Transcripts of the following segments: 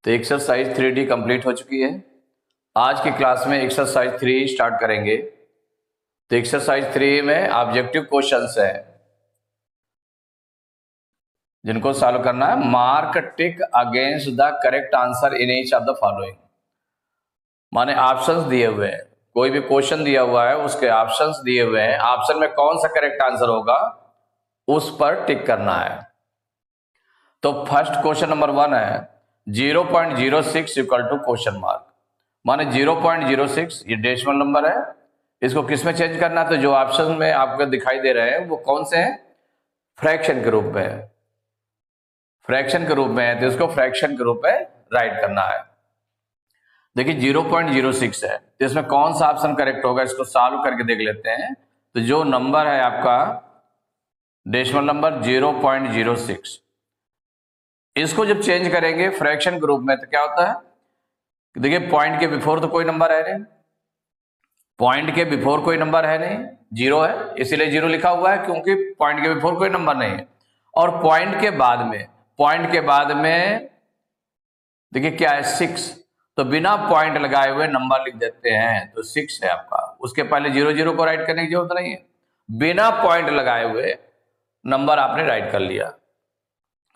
तो exercise 3D complete हो चुकी है। आज की क्लास में एक्सरसाइज 3 स्टार्ट करेंगे। तो एक्सरसाइज 3 में ऑब्जेक्टिव क्वेश्चंस है जिनको सॉल्व करना है। Mark tick against the correct answer in each of the following. माने ऑप्शंस दिए हुए हैं, कोई भी क्वेश्चन दिया हुआ है उसके ऑप्शंस दिए हुए हैं, ऑप्शन में कौन सा करेक्ट आंसर होगा उस पर टिक करना है। तो फर्स्ट क्वेश्चन नंबर 1 है 0.06 इक्वल टू क्वेश्चन मार्क। माने 0.06 ये डेसिमल नंबर है, इसको किस में चेंज करना है? तो जो ऑप्शन में आपको दिखाई दे रहे हैं वो कौन से हैं? फ्रैक्शन के रूप में है। फ्रैक्शन के रूप में है तो इसको फ्रैक्शन के रूप में राइट करना है। देखिए 0.06 है तो इसमें कौन सा ऑप्शन करेक्ट होगा, इसको सॉल्व करके देख लेते हैं। तो जो नंबर है आपका डेसिमल नंबर 0.06, इसको जब चेंज करेंगे फ्रैक्शन के रूप में तो क्या होता है? देखिए पॉइंट के बिफोर तो कोई नंबर है नहीं, पॉइंट के बिफोर कोई नंबर है नहीं, जीरो है, इसीलिए जीरो लिखा हुआ है क्योंकि पॉइंट के बिफोर कोई नंबर नहीं है। और पॉइंट के बाद में देखिए क्या है 6, तो बिना पॉइंट लगाए हुए नंबर लिख देते हैं तो 6 है आपका। उसके पहले 00 को राइट करने की जरूरत नहीं है, बिना पॉइंट लगाए हुए नंबर आपने राइट कर लिया,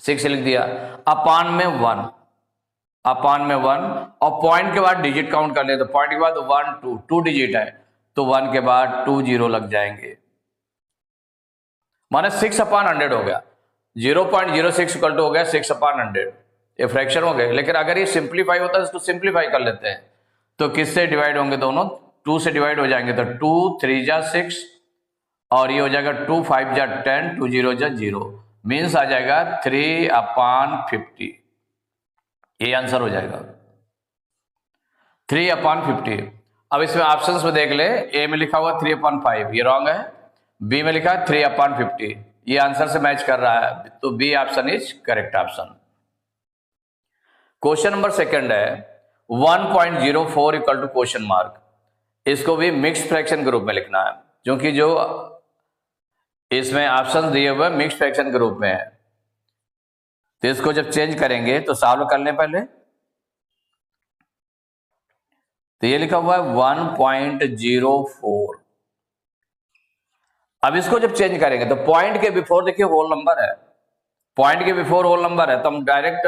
6 लिख दिया। अपान में 1 और पॉइंट के बाद डिजिट काउंट कर ले तो पॉइंट के बाद 1 2 डिजिट है तो 1 के बाद 2 0 लग जाएंगे, माने 6/100 हो गया। 0.06 इक्वल टू हो गया 6/100। ये फ्रैक्शन हो गए, लेकिन अगर ये सिंप्लीफाई होता है इसको सिंप्लीफाई कर लेते हैं तो किससे डिवाइड होंगे? दोनों 2 से डिवाइड हो जाएंगे तो 2 3 जा 6 और ये हो जाएगा 2 5 जा 10 2 0 जा 0, मीन्स आ जाएगा 3/50। ये आंसर हो जाएगा 3/50। अब इसमें ऑप्शंस में देख ले, ए में लिखा हुआ 3/5 ये रॉन्ग है, बी में लिखा है 3/50 ये आंसर से मैच कर रहा है, तो B option is correct option. Question number second है 1.04 इक्वल टू क्वेश्चन मार्क। इसको भी मिक्स फ्रैक्शन के रूप में लिखना है क्योंकि जो इसमें ऑप्शन दिए हुए मिक्स फ्रैक्शन के रूप में है। तो इसको जब चेंज करेंगे तो सॉल्व कर लें पहले। तो ये लिखा हुआ है 1.04। अब इसको जब चेंज करेंगे तो पॉइंट के बिफोर देखिए होल नंबर है, पॉइंट के बिफोर होल नंबर है तो हम डायरेक्ट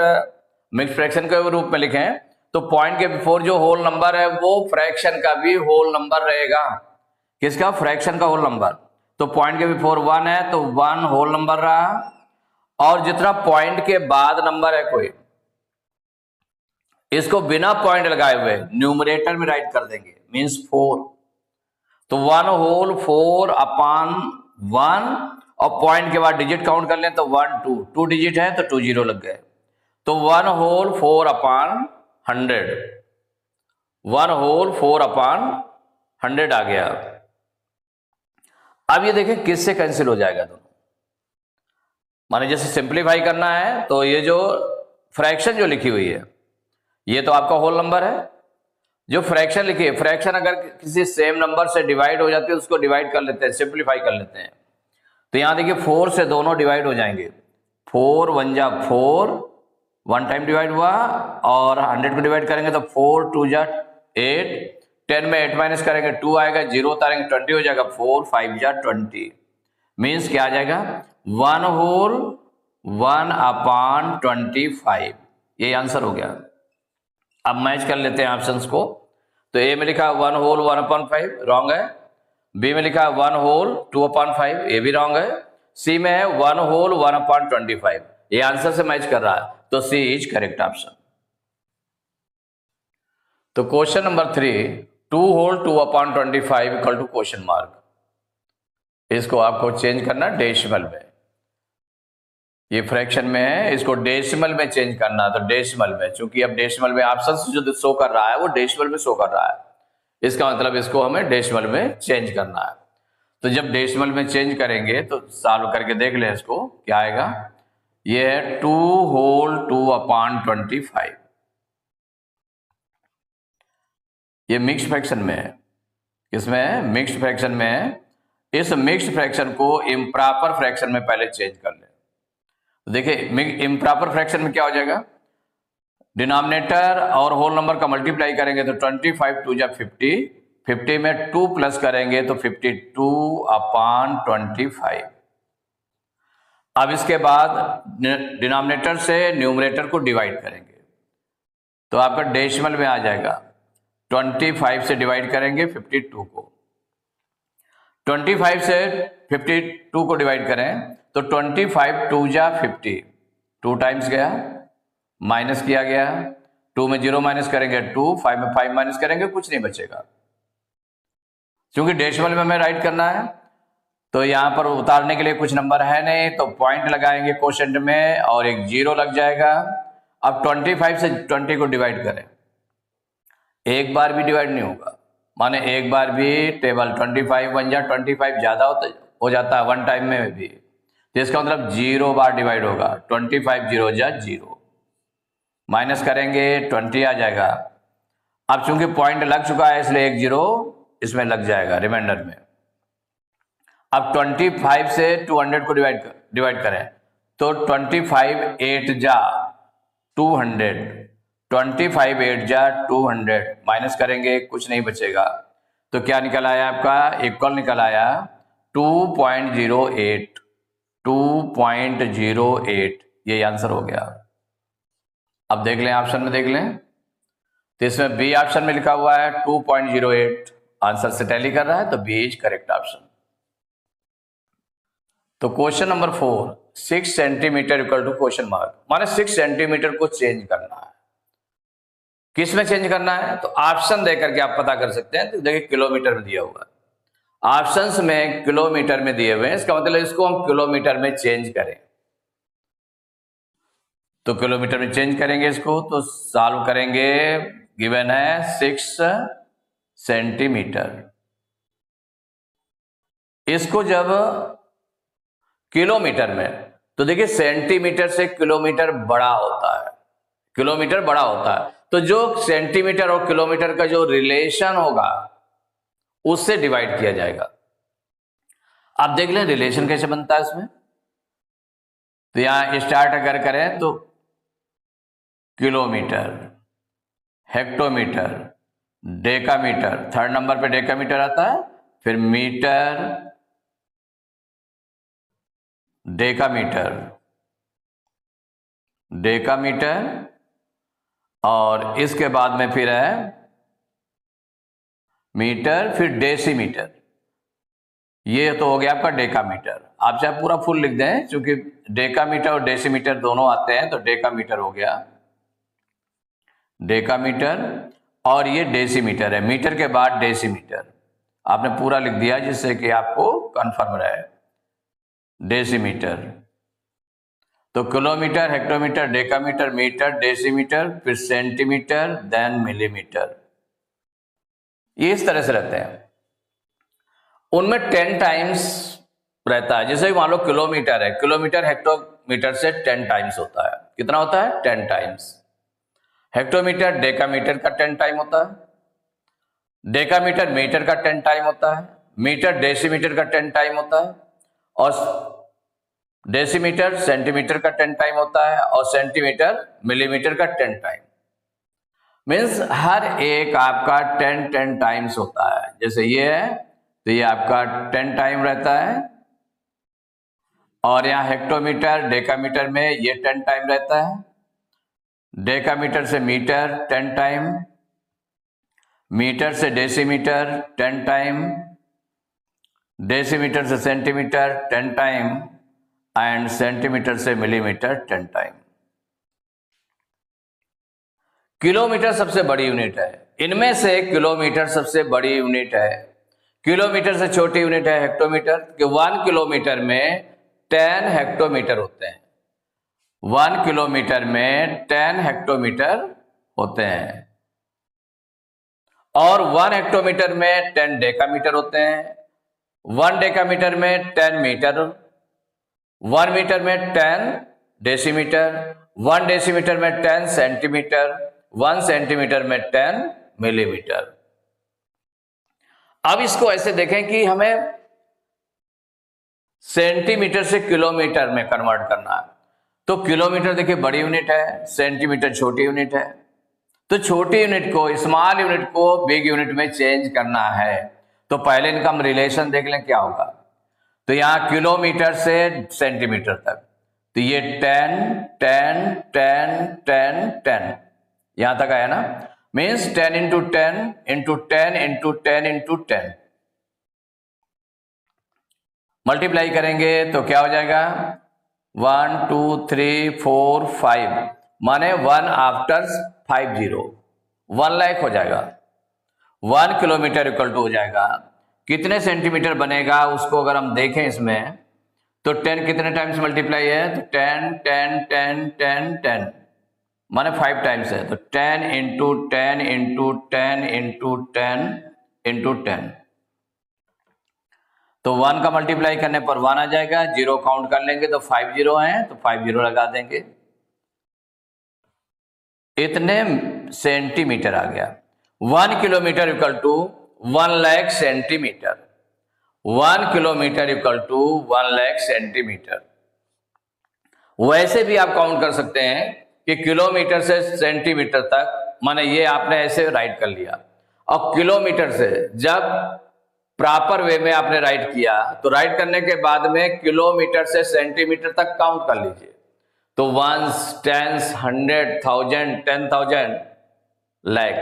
मिक्स फ्रैक्शन के रूप में लिखें तो पॉइंट के बिफोर जो होल नंबर है वो फ्रैक्शन का भी होल नंबर रहेगा। किसका? फ्रैक्शन का होल नंबर। तो पॉइंट के बिफोर 1 है तो 1 होल नंबर रहा, और जितना पॉइंट के बाद नंबर है कोई, इसको बिना पॉइंट लगाए हुए न्यूमरेटर में राइट कर देंगे, मींस 4। तो 1 होल 4/1 और पॉइंट के बाद डिजिट काउंट कर लें तो 1 2 डिजिट है तो 2 0 लग गए, तो 1 होल 4/100, 1 होल 4/100 आ गया। अब ये देखें किससे कैंसिल हो जाएगा दोनों, माने जैसे सिंप्लीफाई करना है तो ये जो फ्रैक्शन जो लिखी हुई है ये तो आपका होल नंबर है, जो फ्रैक्शन लिखी है, फ्रैक्शन अगर किसी सेम नंबर से डिवाइड हो जाती है उसको डिवाइड कर लेते हैं, सिंप्लीफाई कर लेते हैं। तो यहां देखिए 4 से दोनों डिवाइड हो जाएंगे, 4 1 जा 4 1 टाइम डिवाइड हुआ, और 100 को डिवाइड करेंगे तो 4 2 जा 8, 10 में 8 माइनस करेंगे 2 आएगा, 0 उतारेंगे 20 हो जाएगा, 4 5 जा 20, मीन्स क्या आ जाएगा 1 होल 1/25। ये आंसर हो गया। अब मैच कर लेते हैं ऑप्शंस को। तो ए में लिखा 1 होल 1/5 रॉन्ग है, बी में लिखा 1 होल 2/5 ये भी रॉन्ग है, सी में है 1 होल 1/25 ये आंसर से मैच कर रहा है, तो सी इज करेक्ट ऑप्शन। तो question number 3 2 whole 2/25 equal to question mark. इसको आपको चेंज करना डेसिमल में, ये फ्रैक्शन में है, इसको डेसिमल में चेंज करना, तो डेसिमल में, चूंकि अब डेसिमल में ऑप्शन जो शो कर रहा है वो डेसिमल में शो कर रहा है, इसका मतलब इसको हमें डेसिमल में चेंज करना है। तो जब डेसिमल में चेंज करेंगे तो सॉल्व करके देख लें इसको क्या आएगा। ये है 2 होल 2/25, ये मिक्स फ्रैक्शन में है। किसमें है? मिक्स फ्रैक्शन में है। इस मिक्स फ्रैक्शन को इम्प्रॉपर फ्रैक्शन में पहले चेंज कर लें। तो देखिए इम्प्रॉपर फ्रैक्शन में क्या हो जाएगा, डिनोमिनेटर और होल नंबर का मल्टीप्लाई करेंगे तो 25 टू जा 50, 50 में 2 प्लस करेंगे तो 52/25। अब इसके बाद डिनोमिनेटर से न्यूमरेटर को डिवाइड करेंगे तो आपका डेसिमल में आ जाएगा। 25 से डिवाइड करेंगे 52 को, 25 से 52 को डिवाइड करें तो 25 टू जा 50, 2 टाइम्स गया, माइनस किया गया, 2 में 0 माइनस करेंगे 2, 5 में 5 माइनस करेंगे, कुछ नहीं बचेगा। क्योंकि डेसिमल में हमें राइट करना है तो यहां पर उतारने के लिए कुछ नंबर है नहीं, तो पॉइंट लगाएंगे क्वोशेंट में और एक 0 लग जाएगा। अब 25 से 20 को डिवाइड करें, एक बार भी डिवाइड नहीं होगा, माने एक बार भी टेबल 25 बन जाए, 25 ज्यादा हो जाता है वन टाइम में भी, तो इसका मतलब 0 बार डिवाइड होगा। 25 0 जा 0, माइनस करेंगे 20 आ जाएगा। अब चूंकि पॉइंट लग चुका है इसलिए एक 0 इसमें लग जाएगा रिमाइंडर में। अब 25 से 200 को डिवाइड करें तो 25 8 जा 200, 25 8 जा 200, माइनस करेंगे कुछ नहीं बचेगा, तो क्या निकल आया आपका? इक्वल निकल आया 2.08, 2.08, ये आंसर हो गया। अब देख लें, ऑप्शन में देख लें तो इसमें बी ऑप्शन में लिखा हुआ है 2.08, आंसर से टैली कर रहा है तो बी इज करेक्ट ऑप्शन। तो question number 4, 6 centimetre equal to question mark, माने 6 सेंटीमीटर को चेंज करना है। किस में चेंज करना है? तो ऑप्शन देकर के आप पता कर सकते हैं। तो देखिए किलोमीटर में दिया हुआ है, ऑप्शंस में किलोमीटर में दिए हुए हैं, इसका मतलब इसको हम किलोमीटर में चेंज करें तो किलोमीटर में चेंज करेंगे इसको, तो सॉल्व करेंगे। गिवन है 6 सेंटीमीटर, इसको जब किलोमीटर में, तो देखिए सेंटीमीटर से किलोमीटर बड़ा होता है, किलोमीटर बड़ा होता है, तो जो सेंटीमीटर और किलोमीटर का जो रिलेशन होगा उससे डिवाइड किया जाएगा। आप देख लें रिलेशन कैसे बनता है इसमें। तो यहां स्टार्ट अगर करें तो kilometre, hectometre, decametre, third number पे डेकामीटर आता है, फिर मीटर, डेकामीटर, डेकामीटर, और इसके बाद में फिर है मीटर, फिर डेसीमीटर। ये तो हो गया आपका डेकामीटर। आप चाहे पूरा फुल लिख दें, क्योंकि डेकामीटर और डेसीमीटर दोनों आते हैं, तो डेकामीटर हो गया, डेकामीटर, और ये डेसीमीटर है, मीटर के बाद डेसीमीटर। आपने पूरा लिख दिया जिससे कि आपको कंफर्म रहे, डेसीमीटर। तो kilometre, hectometre, decametre, metre, decimetre, फिर सेंटीमीटर, देन मिलीमीटर, ये इस तरह से रहते हैं। उनमें 10 टाइम्स रहता है। जैसे मान लो किलोमीटर है, किलोमीटर हेक्टोमीटर से 10 टाइम्स होता है। कितना होता है? 10 टाइम्स। हेक्टोमीटर डेकामीटर का 10 टाइम होता है, डेकामीटर मीटर का 10 टाइम होता है, मीटर डेसीमीटर का 10 टाइम होता है, और डेसीमीटर सेंटीमीटर का 10 टाइम होता है, और सेंटीमीटर मिलीमीटर का 10 टाइम। मीन्स हर एक आपका 10 टाइम्स होता है। जैसे ये है तो ये आपका 10 टाइम रहता है, और यहाँ हेक्टोमीटर डेकामीटर में ये 10 टाइम रहता है, डेकामीटर से मीटर 10 टाइम, मीटर से डेसीमीटर 10 टाइम, डेसीमीटर से सेंटीमीटर 10 टाइम, एंड सेंटीमीटर से मिलीमीटर 10 टाइम। किलोमीटर सबसे बड़ी यूनिट है, इनमें से किलोमीटर सबसे बड़ी यूनिट है। किलोमीटर से छोटी यूनिट है हेक्टोमीटर, कि 1 किलोमीटर में 10 हेक्टोमीटर होते हैं। 1 किलोमीटर में 10 हेक्टोमीटर होते हैं, और 1 हेक्टोमीटर में 10 डेकामीटर होते हैं। 1 डेकामीटर में 10 मीटर, 1 मीटर में 10 डेसीमीटर, 1 डेसीमीटर में 10 सेंटीमीटर, 1 सेंटीमीटर में 10 मिलीमीटर। अब इसको ऐसे देखें कि हमें सेंटीमीटर से किलोमीटर में कन्वर्ट करना है, तो किलोमीटर देखिए बड़ी यूनिट है, सेंटीमीटर छोटी यूनिट है। तो छोटी यूनिट को, स्मॉल यूनिट को बिग यूनिट में चेंज करना है, तो पहले इनका हम रिलेशन देख लें क्या होगा। तो यहाँ किलोमीटर से सेंटीमीटर तक, तो ये 10 10 10 10 10 यहां तक आया ना, means 10 into 10 into 10 into 10 into 10 multiply करेंगे तो क्या हो जाएगा 1 2 3 4 5, माने 1 आफ्टर 50, 1 लाख हो जाएगा। 1 किलोमीटर इक्वल टू हो जाएगा कितने सेंटीमीटर बनेगा, उसको अगर हम देखें इसमें तो 10 कितने टाइम्स मल्टीप्लाई है, तो 10 10 10 10 10 माने 5 टाइम्स है, तो 10 इंटू 10 इंटू 10 इंटू 10 इंटू 10, तो 1 का मल्टीप्लाई करने पर 1 आ जाएगा, 0 काउंट कर लेंगे तो 5 जीरो हैं, तो 5 जीरो लगा देंगे, इतने सेंटीमीटर आ गया। 1 kilometre equal to 1 lakh centimetre, 1 kilometre equal to 1 lakh centimetre. वैसे भी आप काउंट कर सकते हैं कि किलोमीटर से सेंटीमीटर तक, माने ये आपने ऐसे राइट कर लिया, और किलोमीटर से जब प्रॉपर वे में आपने राइट किया तो राइट करने के बाद में किलोमीटर से सेंटीमीटर तक काउंट कर लीजिए, तो 1s 10s 100 1000 10,000 lakh,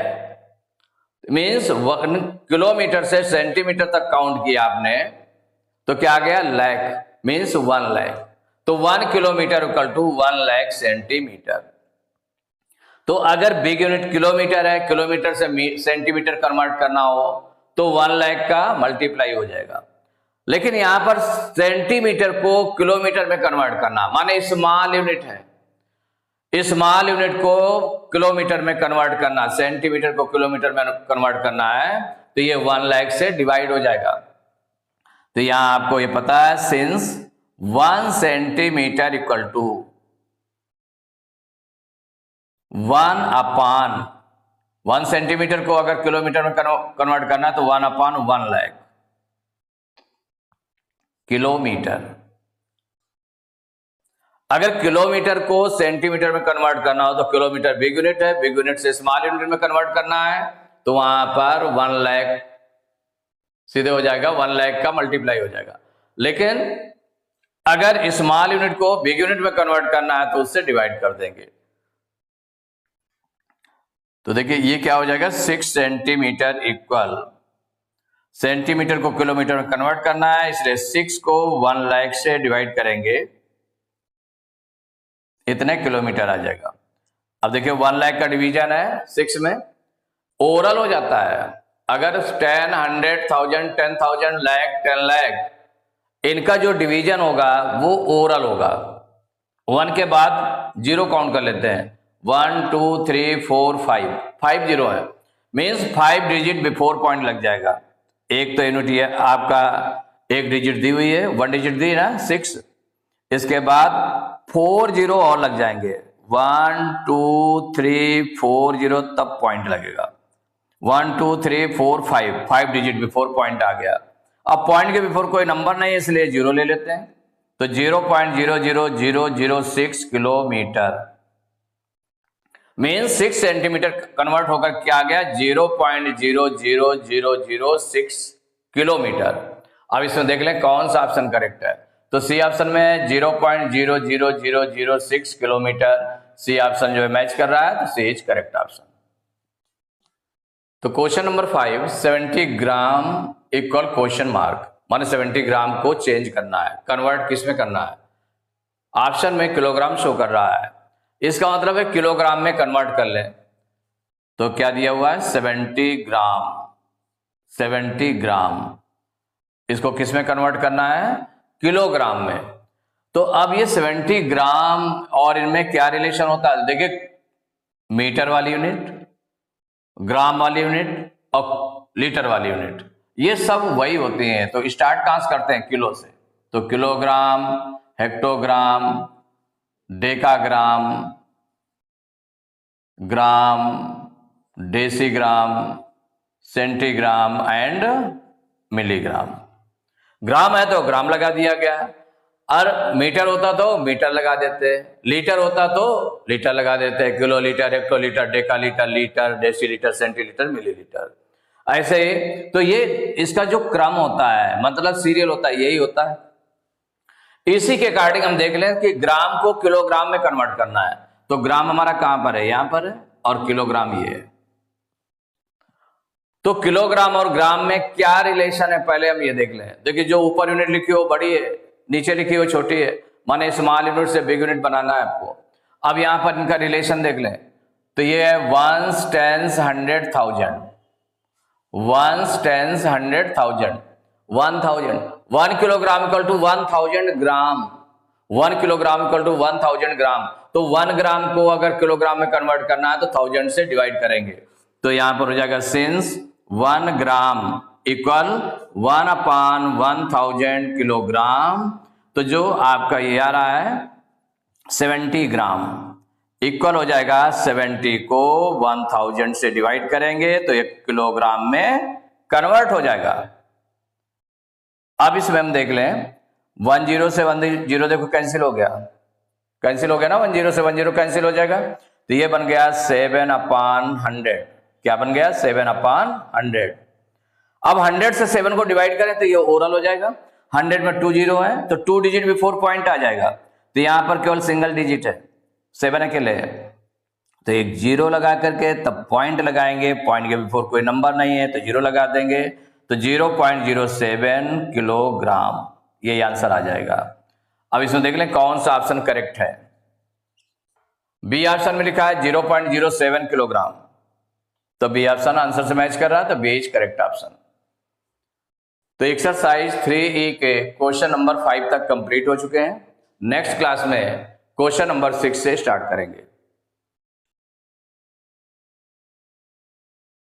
means kilometre से सेंटीमीटर तक काउंट किया आपने, तो क्या आ गया लाख, मीन्स 1 लाख। तो 1 kilometre equal to 1 lakh centimetre. तो अगर बिग यूनिट किलोमीटर है, किलोमीटर से सेंटीमीटर कन्वर्ट करना हो तो 1 लाख का मल्टीप्लाई हो जाएगा, लेकिन यहां पर सेंटीमीटर को किलोमीटर में कन्वर्ट करना, माने स्मॉल यूनिट है, स्मॉल यूनिट को किलोमीटर में कन्वर्ट करना, सेंटीमीटर को किलोमीटर में कन्वर्ट करना है, तो ये 1 लाख से डिवाइड हो जाएगा। तो यहां आपको ये पता है, since 1 centimetre equal to 1 centimetre को अगर किलोमीटर में कन्वर्ट करना तो 1/1 लाख किलोमीटर। अगर किलोमीटर को सेंटीमीटर में कन्वर्ट करना हो तो किलोमीटर बिग यूनिट है, बिग यूनिट से स्मॉल यूनिट में कन्वर्ट करना है, तो वहां पर 1 लाख सीधे हो जाएगा, 1 लाख का मल्टीप्लाई हो जाएगा। लेकिन अगर स्मॉल यूनिट को बिग यूनिट में कन्वर्ट करना है तो उससे डिवाइड कर देंगे। तो देखिए ये क्या हो जाएगा, 6 सेंटीमीटर इक्वल, सेंटीमीटर को किलोमीटर में कन्वर्ट करना है, इसलिए 6 को 1 लाख से डिवाइड करेंगे, इतने किलोमीटर आ जाएगा। अब देखिए 1 लाख का डिवीजन है 6 में, ओरल हो जाता है। अगर 10 100 1000 10,000 लाख 10 लाख, इनका जो डिवीजन होगा वो ओरल होगा। 1 के बाद 0 काउंट कर लेते हैं, 1 2 3 4 5 जीरो है, मीन्स 5 डिजिट बिफोर पॉइंट लग जाएगा। एक तो यूनिट है आपका, एक डिजिट दी हुई है, 1 डिजिट दी ना 6, इसके बाद 4 जीरो और लग जाएंगे, 1 2 3 4 जीरो, तब पॉइंट लगेगा। 1 2 3 4 5 डिजिट बिफोर पॉइंट आ गया। अब पॉइंट के बिफोर कोई नंबर नहीं है इसलिए 0 ले लेते हैं, तो 0.00006 किलोमीटर, मीन्स 6 सेंटीमीटर कन्वर्ट होकर क्या आ गया, 0.00006 किलोमीटर। अब इसमें देख लें कौन सा ऑप्शन करेक्ट है, तो सी ऑप्शन में 0.00006 किलोमीटर, सी ऑप्शन जो है मैच कर रहा है, तो सी इज करेक्ट ऑप्शन। तो क्वेश्चन नंबर 5, 70 ग्राम इक्वल क्वेश्चन मार्क, माने 70 ग्राम को चेंज करना है, कन्वर्ट किस में करना है, ऑप्शन में किलोग्राम शो कर रहा है, इसका मतलब है किलोग्राम में कन्वर्ट कर लें। तो क्या दिया हुआ है 70 ग्राम, 70 ग्राम, इसको किस में कन्वर्ट करना है, किलोग्राम में। तो अब ये 70 ग्राम और इनमें क्या रिलेशन होता है, देखिए मीटर वाली यूनिट, ग्राम वाली यूनिट और लीटर वाली यूनिट, ये सब वही होती हैं। तो स्टार्ट कहां से करते हैं, किलो से, तो kilogram, hectogram, decagram, gram, decigram, centigram and milligram. Gram है तो ग्राम लगा दिया गया, और मीटर होता तो मीटर लगा देते, लीटर होता तो लीटर लगा देते, kilolitre, hectolitre, decalitre, litre, decilitre, centilitre, millilitre, ऐसे ही। तो ये इसका जो क्रम होता है, मतलब सीरियल होता है, यही होता है। इसी के अकॉर्डिंग हम देख लें कि ग्राम को किलोग्राम में कन्वर्ट करना है, तो ग्राम हमारा कहां पर है, यहां पर है, और किलोग्राम ये है। तो किलोग्राम और ग्राम में क्या रिलेशन है, पहले हम ये देख लें। देखिए, जो ऊपर यूनिट लिखी हो बड़ी है, नीचे लिखी हो छोटी है, माने स्मॉल यूनिट से बिग यूनिट बनाना है आपको। अब यहां पर इनका रिलेशन देख लें, तो ये है ones, tens, 100,000, ones, tens, 100,000, 1000, 1 kilogram equal to 1000 gram, 1 kilogram equal to 1000 gram. तो 1 ग्राम को अगर किलोग्राम में कन्वर्ट करना है तो 1000 से डिवाइड करेंगे, तो यहां पर हो जाएगा सिंस 1 ग्राम इक्वल 1/1000 किलोग्राम। तो जो आपका ये आ रहा है 70 ग्राम इक्वल हो जाएगा 70 को 1000 से डिवाइड करेंगे तो 1 किलोग्राम में कन्वर्ट हो जाएगा। अब इसमें हम देख लें, 10 से 10 देखो कैंसिल हो गया, कैंसिल हो गया ना, 10 से 10 कैंसिल हो जाएगा, तो ये बन गया 7/100। क्या बन गया, 7/100। अब 100 से 7 को डिवाइड करें तो ये ओरल हो जाएगा। 100 में 2 जीरो है तो 2 डिजिट बिफोर पॉइंट आ जाएगा, तो यहां पर केवल सिंगल डिजिट है, 7 अकेले है, तो एक जीरो लगा करके तब पॉइंट लगाएंगे, पॉइंट के बिफोर कोई नंबर नहीं है तो जीरो लगा देंगे, तो 0.07 किलोग्राम, ये आंसर आ जाएगा। अब इसमें देख लें कौन सा ऑप्शन करेक्ट है। बी ऑप्शन में लिखा है 0.07 किलोग्राम, तो बी ऑप्शन आंसर से मैच कर रहा है, तो बी इज करेक्ट ऑप्शन। तो एक्सरसाइज 3E के क्वेश्चन नंबर 5 तक कंप्लीट हो चुके हैं। नेक्स्ट क्लास में क्वेश्चन नंबर 6 से स्टार्ट करेंगे।